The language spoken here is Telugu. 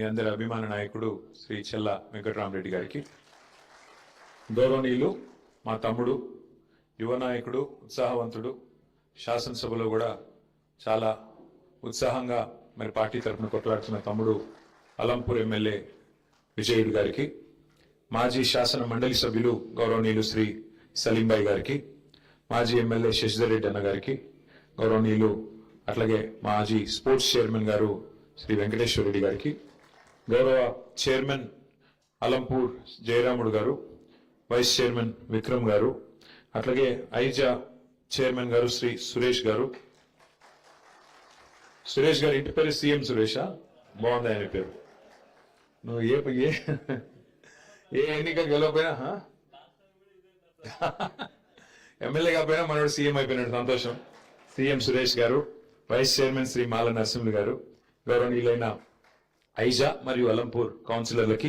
మీ అందరి అభిమాన నాయకుడు శ్రీ చెల్ల వెంకటరామరెడ్డి గారికి, గౌరవనీయులు మా తమ్ముడు, యువ నాయకుడు, ఉత్సాహవంతుడు, శాసనసభలో కూడా చాలా ఉత్సాహంగా మరి పార్టీ తరఫున కొట్లాడుతున్న తమ్ముడు అలంపూర్ ఎమ్మెల్యే విజయుడు గారికి, మాజీ శాసన మండలి సభ్యులు గౌరవనీయులు శ్రీ సలీంబాయి గారికి, మాజీ ఎమ్మెల్యే శశిధర్ రెడ్డి అన్న గారికి, గౌరవనీయులు అట్లాగే మాజీ స్పోర్ట్స్ చైర్మన్ గారు శ్రీ వెంకటేశ్వర రెడ్డి గారికి, గౌరవ చైర్మన్ అలంపూర్ జయరాముడు గారు, వైస్ చైర్మన్ విక్రమ్ గారు, అట్లాగే ఐజా చైర్మన్ గారు శ్రీ సురేష్ గారు. సురేష్ గారు ఇంటి పేరు సీఎం సురేషా? బాగుంది ఆయన పేరు. నువ్వు ఏ ఎన్నిక గెలవపోయినా ఎమ్మెల్యే కాకపోయినా మనోడు సీఎం అయిపోయినాడు, సంతోషం. సీఎం సురేష్ గారు, వైస్ చైర్మన్ శ్రీ మాల నరసింహులు గారు, గౌరవనీయులైన ఐజా మరియు అలంపూర్ కౌన్సిలర్లకి,